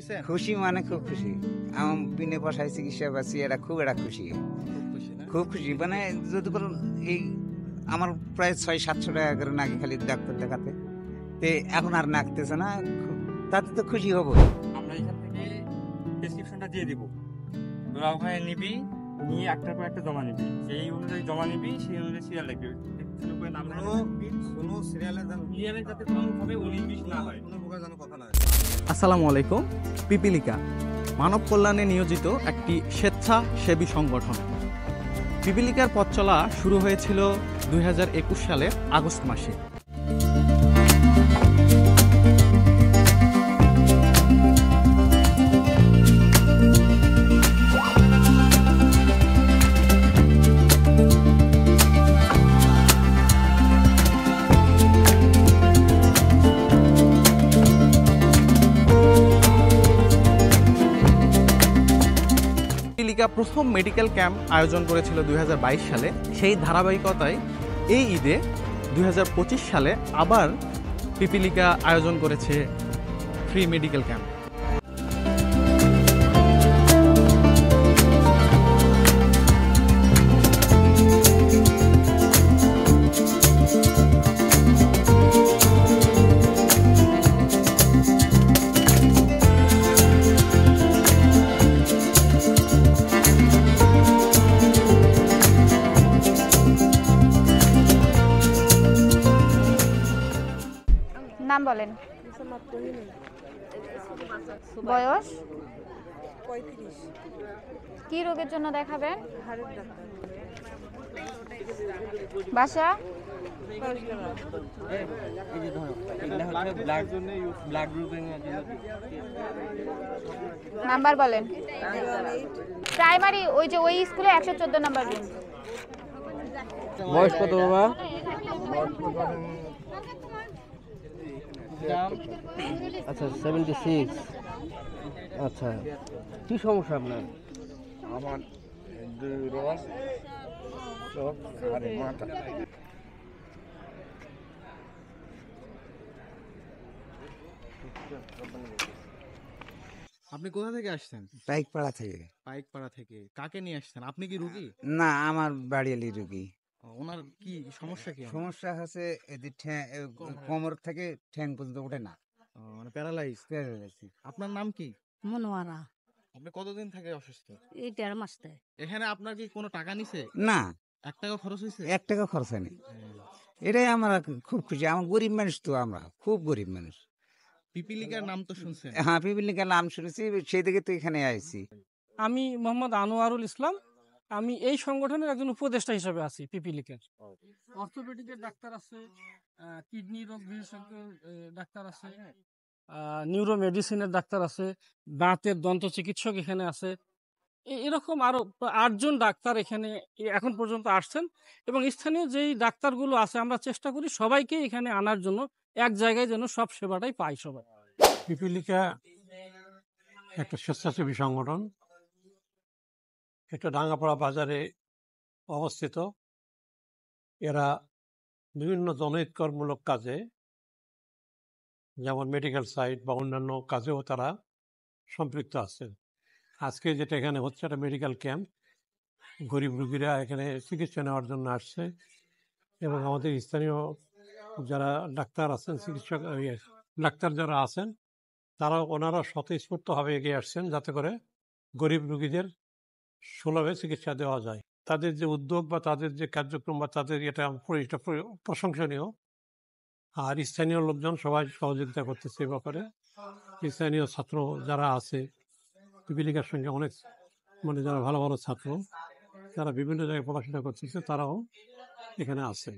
হয়েছেন? খুশি মানে খুব খুশি। আমার বিনে পয়সায় চিকিৎসা পাচ্ছি, এটা খুব খুশি। খুব খুশি না? খুব খুশি মানে যদি কোনো এই আমার প্রায় ৬০০-৭০০ টাকা করে নাকি খালি ডাক্তার দেখাতে। তো এখন আর নাগতেছে না, তাতে তো খুশি হব। আমরা এখান থেকে প্রেসক্রিপশনটা দিয়ে দিব, তোরা ওখানে নিবি, নিয়ে একটার পর একটা জমা নিবি, সেই অনুযায়ী জমা নিবি, সেই অনুযায়ী সিরিয়াল লাগবে। সিরিয়ালে যাতে কোনোভাবে 19-20 না হয়। আসসালামু আলাইকুম। পিপিলিকা মানব কল্যাণে নিয়োজিত একটি স্বেচ্ছাসেবী সংগঠন। পিপিলিকার পথ চলা শুরু হয়েছিল 2021 সালের আগস্ট মাসে। পিপিলিকা প্রথম মেডিকেল ক্যাম্প আয়োজন করেছিল 2022 সালে। সেই ধারাবাহিকতায় এই ঈদে 2025 সালে আবার পিপিলিকা আয়োজন করেছে ফ্রি মেডিকেল ক্যাম্প। নাম বলেন। বয়স? 35। কি রোগের জন্য দেখাবেন? বাসা? নাম্বার বলেন। প্রাইমারি ওই যে ওই স্কুলে 114 নাম্বার রুম। বয়স কত বাবা? আচ্ছা 76। আচ্ছা কি সমস্যা আপনার? আমার রস চোখ আর মাথা। আপনি কোথা থেকে আসছেন? পাইকপাড়া থেকে। পাইকপাড়া থেকে। কাকে নিয়ে আসছেন? আপনি কি রোগী? না, আমার বাড়িয়ালি রুগী। ওনার কি সমস্যা? কি সমস্যা হচ্ছে এদের কোমর থেকে ঠ্যাং পর্যন্ত ওঠে না, মানে প্যারালাইজ। আপনার নাম কি? মনোয়ারা। আপনি কতদিন থেকে অসুস্থ? এই 1.5 মাস থেকে। এখানে আপনার কি কোনো টাকা নিছে? না, 1 টাকা খরচ হয়েছে? 1 টাকা খরচ হয়নি। এটাই আমরা খুব খুশি। আমার গরিব মানুষ তো, আমরা খুব গরিব মানুষ। পিপিলিকার নাম তো শুনছেন? হ্যাঁ, পিপিলিকার নাম শুনেছি, সেই দিকে তো এখানে আইছি। আমি মোহাম্মদ আনোয়ারুল ইসলাম। আমি এই সংগঠনের একজন উপদেষ্টা হিসেবে আছি। পিপিলিকার অর্থোপেডিকের ডাক্তার আছে, কিডনি রোগ বিশেষজ্ঞ ডাক্তার আছে, নিউরো মেডিসিনের ডাক্তার আছে, দাঁতের দন্ত চিকিৎসক এখানে আছে। এরকম আরো 8 জন ডাক্তার এখানে এখন পর্যন্ত আসছেন, এবং স্থানীয় যেই ডাক্তারগুলো আছে আমরা চেষ্টা করি সবাইকে এখানে আনার জন্য, এক জায়গায় যেন সব সেবাটাই পায় সবাই। পিপিলিকা একটা স্বেচ্ছাসেবী সংগঠন। এটা ডাঙ্গাপাড়া বাজারে অবস্থিত। এরা বিভিন্ন জনহিতকরমূলক কাজে, যেমন মেডিকেল সাইট বা অন্যান্য কাজেও তারা সম্পৃক্ত আছে। আজকে যেটা এখানে হচ্ছে একটা মেডিকেল ক্যাম্প। গরিব রুগীরা এখানে চিকিৎসা নেওয়ার জন্য আসছে, এবং আমাদের স্থানীয় যারা ডাক্তার আছেন, চিকিৎসক ডাক্তার যারা আছেন, ওনারা স্বতঃস্ফূর্তভাবে এগিয়ে আসছেন যাতে করে গরিব রুগীদের সুলভে চিকিৎসা দেওয়া যায়। তাদের যে উদ্যোগ বা তাদের যে কার্যক্রম বা তাদের এটা প্রশংসনীয়। আর স্থানীয় লোকজন সবাই সহযোগিতা করতেছে এ ব্যাপারে। স্থানীয় ছাত্র যারা আছে পিপিলিকার সঙ্গে অনেক, মানে যারা ভালো ভালো ছাত্র যারা বিভিন্ন জায়গায় পড়াশোনা করতেছে, তারাও এখানে আছে।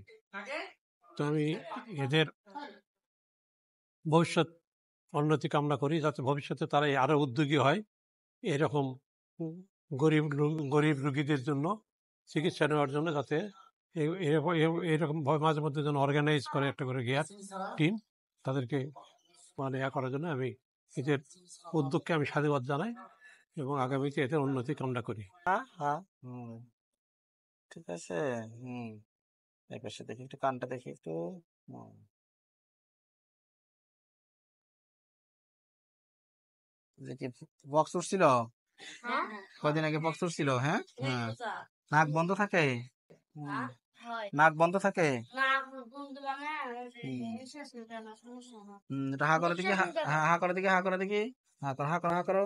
তো আমি এদের ভবিষ্যৎ উন্নতি কামনা করি, যাতে ভবিষ্যতে তারা আরো উদ্যোগী হয়, এরকম গরিব রুগীদের জন্য চিকিৎসা নেওয়ার জন্য, যাতে এরকম মাঝে মধ্যে যেন অর্গানাইজ করে একটা করে গিয়ার টিম, তাদেরকে মানে করার জন্য আমি এদের উদ্যোগকে আমি সাধুবাদ জানাই, এবং আগামীতে এদের উন্নতি কামনা করি। ঠিক আছে। এই পাশে দেখি একটু, কানটা দেখি একটু। যে কি বক্স উঠছিল কদিন আগে বক্স উঠছিল? হ্যাঁ হ্যাঁ নাক বন্ধ থাকে? হুম। নাক বন্ধ থাকে? এটা হা করে দেখি, হা করে দেখি, হা করে দেখি, হা করো, হা করো, হা করো,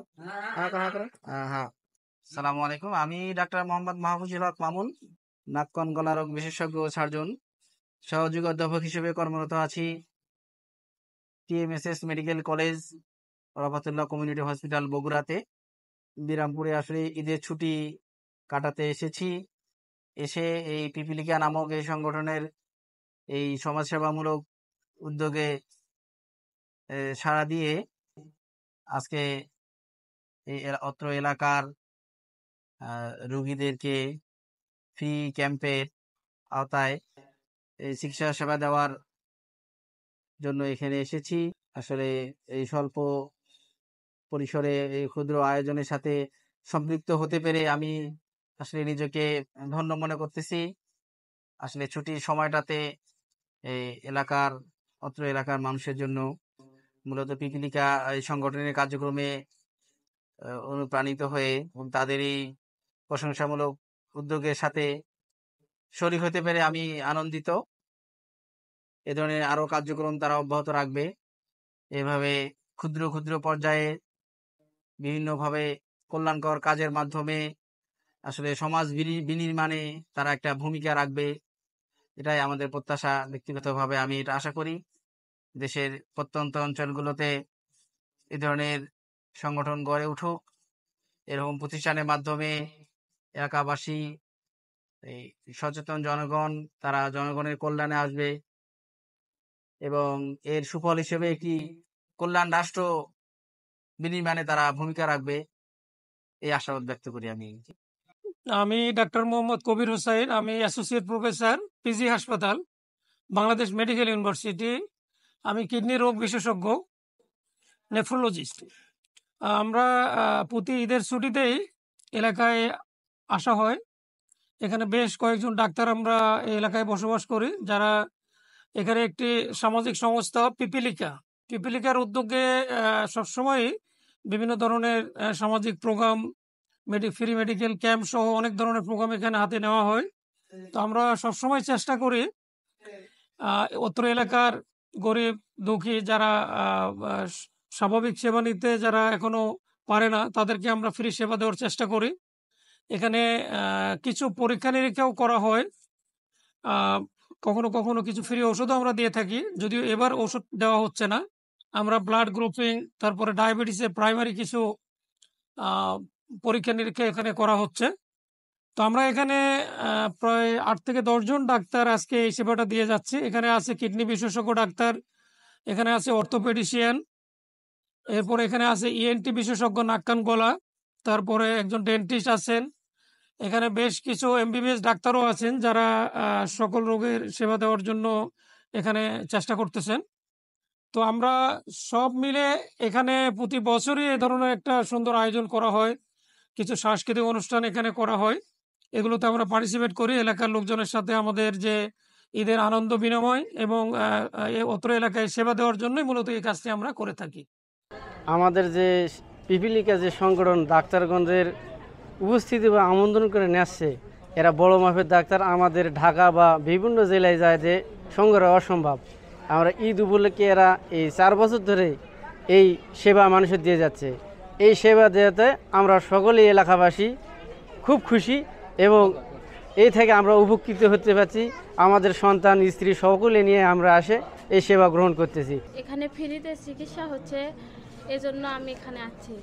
হা করো, হা করো, হ্যাঁ। সালামু আলাইকুম, আমি ডাক্তার মোহাম্মদ মাহফুজুল হক মামুন, নাক কান গলা রোগ বিশেষজ্ঞ সার্জন, সহযোগী অধ্যাপক হিসেবে কর্মরত আছি TMSS medical college, Rafatullah community hospital বগুড়াতে। বিরামপুরে আসলে ঈদের ছুটি কাটাতে এসেছি। এসে এই পিপিলিকা নামক এই সংগঠনের এই সমাজসেবামূলক উদ্যোগে সাড়া দিয়ে আজকে এই অত্র এলাকার রোগীদেরকে ফ্রি ক্যাম্পের আওতায় এই চিকিৎসা সেবা দেওয়ার জন্য এখানে এসেছি। আসলে এই স্বল্প পরিসরে এই ক্ষুদ্র আয়োজনের সাথে সম্পৃক্ত হতে পেরে আমি আসলে নিজেকে ধন্য মনে করতেছি। আসলে ছুটির সময়টাতে এই অত্র এলাকার মানুষের জন্য মূলত পিপিলিকা এই সংগঠনের কার্যক্রমে অনুপ্রাণিত হয়ে তাদের এই প্রশংসামূলক উদ্যোগের সাথে শরীক হতে পেরে আমি আনন্দিত। এ ধরনের আরো কার্যক্রম তারা অব্যাহত রাখবে। এভাবে ক্ষুদ্র ক্ষুদ্র পর্যায়ে বিভিন্নভাবে কল্যাণকর কাজের মাধ্যমে আসলে সমাজ বিনির্মাণে তারা একটা ভূমিকা রাখবে, এটাই আমাদের প্রত্যাশা। ব্যক্তিগতভাবে আমি এটা আশা করি দেশের প্রত্যন্ত অঞ্চলগুলোতে এ ধরনের সংগঠন গড়ে উঠুক। এরকম প্রতিষ্ঠানের মাধ্যমে এলাকাবাসী, এই সচেতন জনগণ, তারা জনগণের কল্যাণে আসবে এবং এর সুফল হিসেবে একটি কল্যাণ রাষ্ট্র বিনির্মাণে তারা ভূমিকা রাখবে, এই আশাবাদ ব্যক্ত করি আমি। আমি ডাক্তার মোহাম্মদ কবির হোসাইন, আমি অ্যাসোসিয়েট প্রফেসর, পিজি হাসপাতাল, বাংলাদেশ মেডিকেল ইউনিভার্সিটি। আমি কিডনি রোগ বিশেষজ্ঞ, নেফ্রোলজিস্ট। আমরা প্রতি ঈদের ছুটিতেই এলাকায় আসা হয়। এখানে বেশ কয়েকজন ডাক্তার আমরা এই এলাকায় বসবাস করি, যারা এখানে একটি সামাজিক সংস্থা পিপিলিকার উদ্যোগে সবসময় বিভিন্ন ধরনের সামাজিক প্রোগ্রাম, ফ্রি মেডিকেল ক্যাম্প সহ অনেক ধরনের প্রোগ্রাম এখানে হাতে নেওয়া হয়। তো আমরা সবসময় চেষ্টা করি অত্র এলাকার গরিব দুঃখী যারা স্বাভাবিক সেবা নিতে যারা এখনো পারে না, তাদেরকে আমরা ফ্রি সেবা দেওয়ার চেষ্টা করি। এখানে কিছু পরীক্ষা নিরীক্ষাও করা হয়, কখনো কখনো কিছু ফ্রি ওষুধও আমরা দিয়ে থাকি, যদিও এবার ওষুধ দেওয়া হচ্ছে না। আমরা ব্লাড গ্রুপিং, তারপরে ডায়াবেটিসের প্রাইমারি কিছু পরীক্ষা নিরীক্ষা এখানে করা হচ্ছে। তো আমরা এখানে প্রায় 8 থেকে 10 জন ডাক্তার আজকে এই সেবাটা দিয়ে যাচ্ছি। এখানে আছে কিডনি বিশেষজ্ঞ ডাক্তার, এখানে আছে অর্থোপেডিশিয়ান, এরপরে এখানে আছে ইএনটি বিশেষজ্ঞ নাক কান গলা, তারপরে একজন ডেন্টিস্ট আছেন। এখানে বেশ কিছু এমবিবিএস ডাক্তারও আছেন যারা সকল রোগের সেবা দেওয়ার জন্য এখানে চেষ্টা করতেছেন। তো আমরা সব মিলে এখানে প্রতি বছরই এ ধরনের একটা সুন্দর আয়োজন করা হয়, কিছু সাংস্কৃতিক অনুষ্ঠান এখানে করা হয়, এগুলোতে আমরা পার্টিসিপেট করি এলাকার লোকজনের সাথে। আমাদের যে ঈদের আনন্দ বিনিময় এবং অত্র এলাকায় সেবা দেওয়ার জন্যই মূলত এই কাজটি আমরা করে থাকি। আমাদের যে পিপিলিকা যে সংগঠন ডাক্তারগঞ্জের উপস্থিতি বা আমন্ত্রণ করে নিয়ে আসছে, এরা বড় মাপের ডাক্তার, আমাদের ঢাকা বা বিভিন্ন জেলায় যায় যে সংগ্রহ অসম্ভব। আমরা ঈদ উপলক্ষে এরা এই 4 বছর ধরে এই সেবা মানুষের দিয়ে যাচ্ছে। এই সেবা দেওয়াতে আমরা সকলেই এলাকাবাসী খুব খুশি এবং এই থেকে আমরা উপকৃত হতে পারছি। আমাদের সন্তান, স্ত্রী সকলে নিয়ে আমরা আসে এই সেবা গ্রহণ করতেছি। এখানে ফ্রিতে চিকিৎসা হচ্ছে, এজন্য আমি এখানে আছি।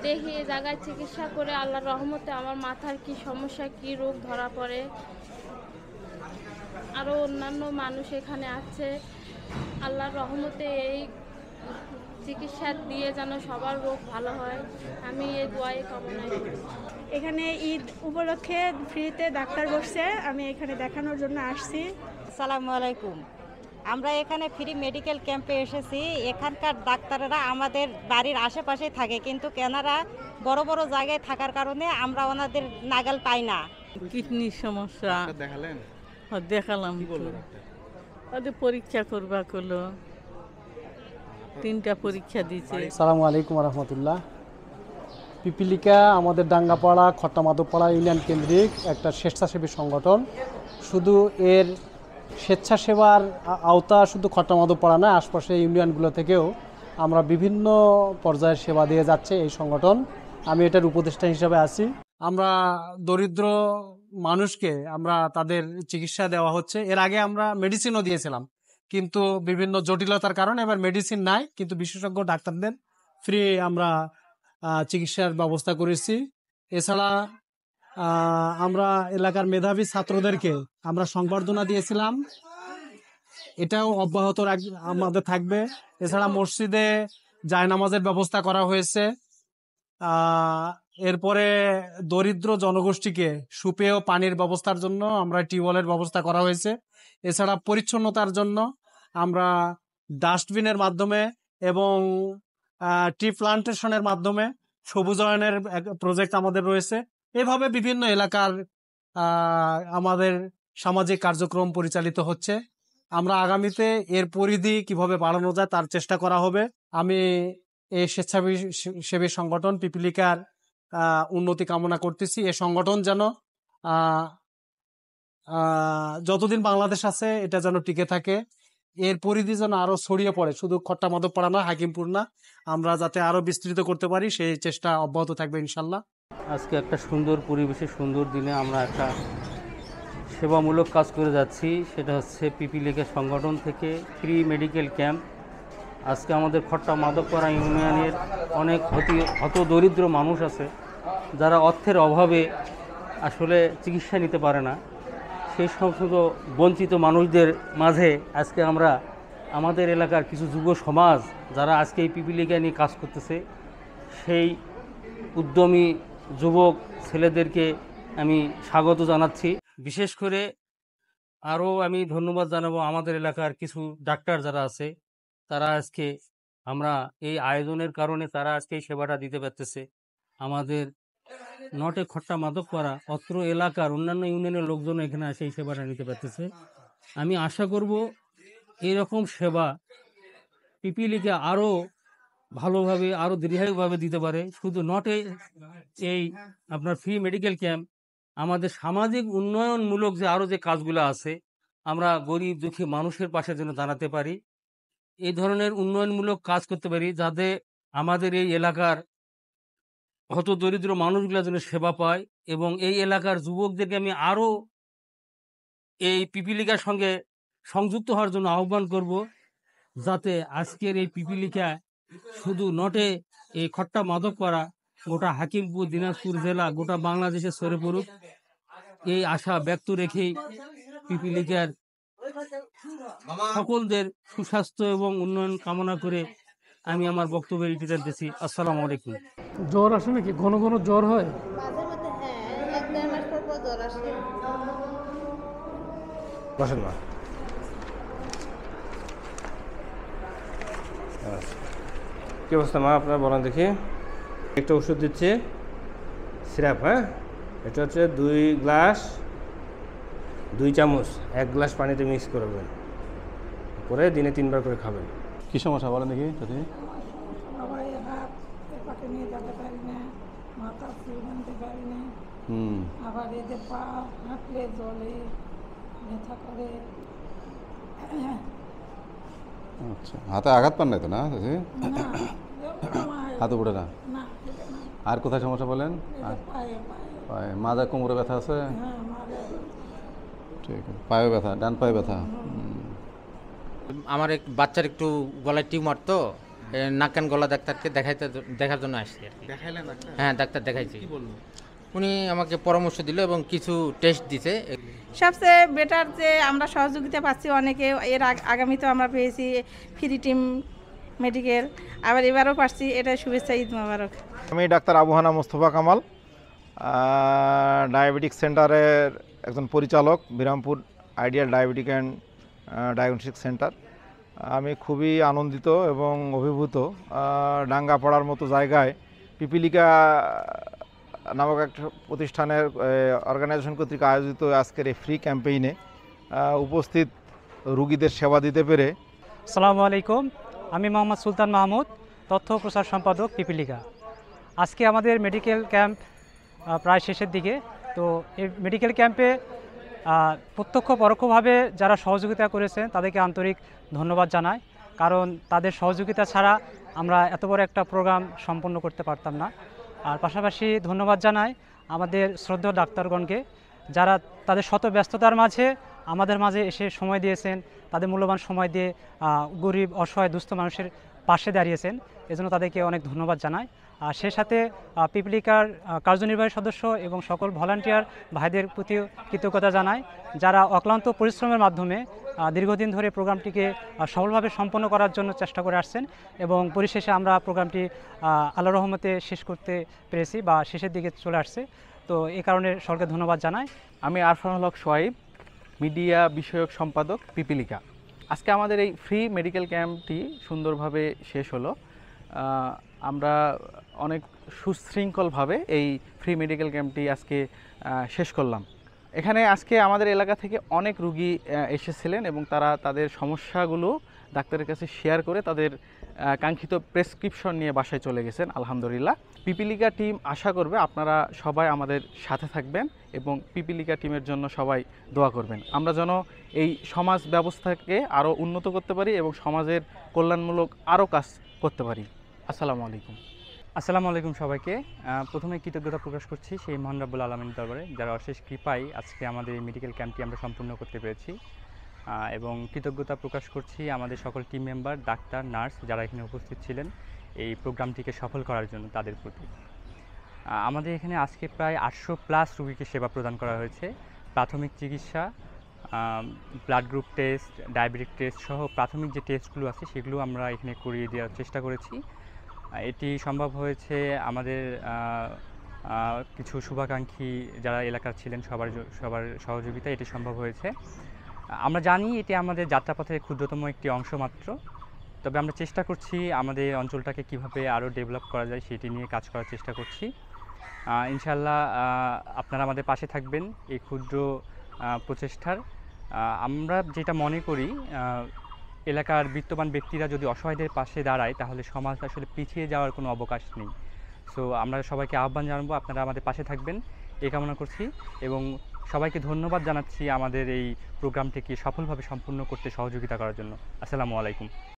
দেখি এই জায়গায় চিকিৎসা করে আল্লাহর রহমতে আমার মাথার কি সমস্যা, কি রোগ ধরা পড়ে, আরও অন্যান্য মানুষ এখানে আছে। আল্লাহর রহমতে এই চিকিৎসা দিয়ে যেন সবার রোগ ভালো হয়, আমি এই দোয়াই কামনা করি। এখানে ঈদ উপলক্ষে ফ্রিতে ডাক্তার বসছে, আমি এখানে দেখানোর জন্য আসছি। আসসালামু আলাইকুম। আমরা এখানে ফ্রি মেডিকেল ক্যাম্পে এসেছি। এখানকার ডাক্তাররা আমাদের বাড়ির আশেপাশেই থাকে, কিন্তু কেনারা বড় বড় জায়গায় থাকার কারণে আমরা ওনাদের নাগাল পাই না। কিডনির সমস্যা দেখালেন? দেখালাম, ওদের পরীক্ষা করবা করলো, 3টা পরীক্ষা দিয়েছে। আসসালামু আলাইকুম রহমতুল্লাহ। পিপিলিকা আমাদের ডাঙ্গাপাড়া খট্টামাধবপাড়া ইউনিয়ন কেন্দ্রিক একটা স্বেচ্ছাসেবী সংগঠন। শুধু এর স্বেচ্ছাসেবার আওতা শুধু খট্টামাধবপাড়া নয়, আশপাশের ইউনিয়নগুলো থেকেও আমরা বিভিন্ন পর্যায়ের সেবা দিয়ে যাচ্ছে এই সংগঠন। আমি এটার উপদেষ্টা হিসাবে আছি। আমরা দরিদ্র মানুষকে আমরা তাদের চিকিৎসা দেওয়া হচ্ছে। এর আগে আমরা মেডিসিনও দিয়েছিলাম, কিন্তু বিভিন্ন জটিলতার কারণে এবার মেডিসিন নাই, কিন্তু বিশেষজ্ঞ ডাক্তারদের ফ্রি আমরা চিকিৎসার ব্যবস্থা করেছি। এছাড়া আমরা এলাকার মেধাবী ছাত্রদেরকে আমরা সংবর্ধনা দিয়েছিলাম, এটাও অব্যাহত আমাদের থাকবে। এছাড়া মসজিদে জায়নামাজের ব্যবস্থা করা হয়েছে। এরপরে দরিদ্র জনগোষ্ঠীকে সুপেয় পানির ব্যবস্থার জন্য আমরা টিউবওয়েলের ব্যবস্থা করা হয়েছে। এছাড়া পরিচ্ছন্নতার জন্য আমরা ডাস্টবিনের মাধ্যমে এবং ট্রি প্লান্টেশনের মাধ্যমে সবুজায়নের প্রজেক্ট আমাদের রয়েছে। এভাবে বিভিন্ন এলাকার আমাদের সামাজিক কার্যক্রম পরিচালিত হচ্ছে। আমরা আগামীতে এর পরিধি কিভাবে বাড়ানো যায় তার চেষ্টা করা হবে। আমি এই স্বেচ্ছাসেবী সংগঠন পিপিলিকার উন্নতি কামনা করতেছি। এই সংগঠন যেন যতদিন বাংলাদেশ আছে এটা যেন টিকে থাকে, এর পরিধি যেন আরো ছড়িয়ে পড়ে, শুধু খট্টামাধবপাড়া না, হাকিমপুর না, আমরা যাতে আরো বিস্তৃত করতে পারি সেই চেষ্টা অব্যাহত থাকবে ইনশাল্লাহ। আজকে একটা সুন্দর পরিবেশে সুন্দর দিনে আমরা একটা সেবামূলক কাজ করে যাচ্ছি, সেটা হচ্ছে পিপিলিকা সংগঠন থেকে ফ্রি মেডিকেল ক্যাম্প। আজকে আমাদের খট্টামাধবপাড়া ইউনিয়নের অনেক হত দরিদ্র মানুষ আছে যারা অর্থের অভাবে আসলে চিকিৎসা নিতে পারে না। সেই সমস্ত বঞ্চিত মানুষদের মাঝে আজকে আমরা আমাদের এলাকার কিছু যুব সমাজ যারা আজকে এই পিপিলিকা নিয়ে কাজ করতেছে, সেই উদ্যমী যুবক ছেলেদেরকে আমি স্বাগত জানাচ্ছি। বিশেষ করে আরও আমি ধন্যবাদ জানাবো আমাদের এলাকার কিছু ডাক্তার যারা আছে, তারা আজকে আমরা এই আয়োজনের কারণে তারা আজকে এই সেবাটা দিতে পারতেছে। আমাদের নটে খট্টামাধবপাড়া অত্র এলাকার অন্যান্য ইউনিয়নের লোকজন এখানে এসে এই সেবাটা নিতে পারতেছে। আমি আশা করব এরকম সেবা পিপিলিকা আরও ভালোভাবে আরও দীর্ঘভাবে দিতে পারে। শুধু নটে এই আপনার ফ্রি মেডিকেল ক্যাম্প, আমাদের সামাজিক উন্নয়নমূলক যে আরও যে কাজগুলো আছে, আমরা গরিব দুঃখী মানুষের পাশে যেন দাঁড়াতে পারি, এই ধরনের উন্নয়নমূলক কাজ করতে পারি, যাতে আমাদের এই এলাকার হত দরিদ্র মানুষগুলো যেন সেবা পায়। এবং এই এলাকার যুবকদেরকে আমি আরও এই পিপিলিকার সঙ্গে সংযুক্ত হওয়ার জন্য আহ্বান করব, যাতে আজকের এই পিপিলিকা শুধু নটে এই খট্টামাধবপাড়া, গোটা হাকিমপুর, দিনাজপুর জেলা, গোটা বাংলাদেশে ছড়ে পড়ুক, এই আশা ব্যক্ত রেখেই পিপিলিকার সকলদের সুস্বাস্থ্য এবং উন্নয়ন কামনা করে আমি আমার বক্তব্য এটি দিতেছি। আসসালামু আলাইকুম। জ্বর আসে নাকি? ঘন ঘন জ্বর হয়? বসেন মা। কি অবস্থা মা আপনার বলেন দেখি? একটা ওষুধ দিচ্ছে, সিরাপ, হ্যাঁ, এটা হচ্ছে 2 চামচ 1 গ্লাস পানিতে মিক্স করবেন, করে দিনে 3 বার করে খাবেন। কি সমস্যা বলেন দেখি? যদি আবার এদের পা হাঁটলে জলে ব্যথা করে। আচ্ছা, হাতে আঘাত পান নাই তো? না হাতে পড়ে না। আর কোথায় সমস্যা বলেন? পায়ে, মাজা, কোমরে ব্যথা আছে? ঠিক আছে, পায়ে ব্যথা, ডান পায়ে ব্যথা। আমার এক বাচ্চার একটু গলায় টিউমার, তো নাক কান গলা ডাক্তারকে দেখার জন্য আসছি আর কি। দেখাইলেন ডাক্তার? হ্যাঁ, ডাক্তার দেখাইছি। কি বললো? উনি আমাকে পরামর্শ দিল এবং কিছু টেস্ট দিছে। সবচেয়ে বেটার যে আমরা সহযোগিতা পাচ্ছি অনেকে, এর আগামীতে আমরা পেয়েছি ফ্রি টিম মেডিকেল, আবার এবারও পাচ্ছি, এটা শুভেচ্ছা, ঈদ মোবারক। আমি ডাক্তার আবুহানা মোস্তফা কামাল, ডায়াবেটিক সেন্টারের একজন পরিচালক, Birampur ideal diabetic and diagnostic centre. আমি খুবই আনন্দিত এবং অভিভূত, ডাঙ্গাপাড়ার মতো জায়গায় পিপিলিকা নামক একটা প্রতিষ্ঠানের অর্গানাইজেশন কর্তৃক আয়োজিত আজকের এই ফ্রি ক্যাম্পেইনে উপস্থিত রুগীদের সেবা দিতে পেরে। আসসালামু আলাইকুম, আমি মোহাম্মদ সুলতান মাহমুদ, তথ্য প্রচার সম্পাদক পিপিলিকা। আজকে আমাদের মেডিকেল ক্যাম্প প্রায় শেষের দিকে। তো এই মেডিকেল ক্যাম্পে প্রত্যক্ষ পরোক্ষভাবে যারা সহযোগিতা করেছেন তাদেরকে আন্তরিক ধন্যবাদ জানাই, কারণ তাদের সহযোগিতা ছাড়া আমরা এত বড় একটা প্রোগ্রাম সম্পন্ন করতে পারতাম না। আর পাশাপাশি ধন্যবাদ জানাই আমাদের শ্রদ্ধেয় ডাক্তারগণকে, যারা তাদের শত ব্যস্ততার মাঝে আমাদের মাঝে এসে সময় দিয়েছেন, তাদের মূল্যবান সময় দিয়ে গরিব অসহায় দুস্থ মানুষের পাশে দাঁড়িয়েছেন, এজন্য তাদেরকে অনেক ধন্যবাদ জানাই। আর সেই সাথে পিপিলিকার কার্যনির্বাহী সদস্য এবং সকল ভলান্টিয়ার ভাইদের প্রতি কৃতজ্ঞতা জানাই, যারা অক্লান্ত পরিশ্রমের মাধ্যমে দীর্ঘদিন ধরে প্রোগ্রামটিকে সফলভাবে সম্পন্ন করার জন্য চেষ্টা করে আসছেন এবং পরিশেষে আমরা প্রোগ্রামটি আল্লাহর রহমতে শেষ করতে পেরেছি বা শেষের দিকে চলে আসছে। তো এই কারণে সকলকে ধন্যবাদ জানাই। আমি আরফানুল হক সোহাইব, মিডিয়া বিষয়ক সম্পাদক পিপিলিকা। আজকে আমাদের এই ফ্রি মেডিকেল ক্যাম্পটি সুন্দরভাবে শেষ হলো। আমরা অনেক সুশৃঙ্খলভাবে এই ফ্রি মেডিকেল ক্যাম্পটি আজকে শেষ করলাম। এখানে আজকে আমাদের এলাকা থেকে অনেক রুগী এসেছিলেন এবং তারা তাদের সমস্যাগুলো ডাক্তারের কাছে শেয়ার করে তাদের কাঙ্ক্ষিত প্রেসক্রিপশন নিয়ে বাসায় চলে গেছেন আলহামদুলিল্লাহ। পিপিলিকা টিম আশা করবে আপনারা সবাই আমাদের সাথে থাকবেন এবং পিপিলিকা টিমের জন্য সবাই দোয়া করবেন, আমরা যেন এই সমাজ ব্যবস্থাকে আরও উন্নত করতে পারি এবং সমাজের কল্যাণমূলক আরও কাজ করতে পারি। আসসালামু আলাইকুম। আসসালামু আলাইকুম সবাইকে। প্রথমে কৃতজ্ঞতা প্রকাশ করছি সেই মহান রাব্বুল আলামিনের দরবারে, যারা অশেষ কৃপায় আজকে আমাদের এই মেডিকেল ক্যাম্পটি আমরা সম্পূর্ণ করতে পেরেছি, এবং কৃতজ্ঞতা প্রকাশ করছি আমাদের সকল টিম মেম্বার, ডাক্তার, নার্স যারা এখানে উপস্থিত ছিলেন এই প্রোগ্রামটিকে সফল করার জন্য, তাদের প্রতি। আমাদের এখানে আজকে প্রায় 800+ রোগীকে সেবা প্রদান করা হয়েছে। প্রাথমিক চিকিৎসা, blood group test, diabetic test সহ প্রাথমিক যে টেস্টগুলো আছে সেগুলো আমরা এখানে করিয়ে দেওয়ার চেষ্টা করেছি। এটি সম্ভব হয়েছে আমাদের কিছু শুভাকাঙ্ক্ষী যারা এলাকার ছিলেন সবার সহযোগিতায় এটি সম্ভব হয়েছে। আমরা জানি এটি আমাদের যাত্রাপথের ক্ষুদ্রতম একটি অংশ মাত্র, তবে আমরা চেষ্টা করছি আমাদের অঞ্চলটাকে কিভাবে আরও ডেভেলপ করা যায় সেটি নিয়ে কাজ করার চেষ্টা করছি। ইনশাআল্লাহ আপনারা আমাদের পাশে থাকবেন এই ক্ষুদ্র প্রচেষ্টার। আমরা যেটা মনে করি, এলাকার বিত্তবান ব্যক্তিরা যদি অসহায়দের পাশে দাঁড়ায় তাহলে সমাজ আসলে পিছিয়ে যাওয়ার কোনো অবকাশ নেই। সো আমরা সবাইকে আহ্বান জানাবো আপনারা আমাদের পাশে থাকবেন এই কামনা করছি, এবং সবাইকে ধন্যবাদ জানাচ্ছি আমাদের এই প্রোগ্রামটিকে সফলভাবে সম্পূর্ণ করতে সহযোগিতা করার জন্য। আসসালামু আলাইকুম।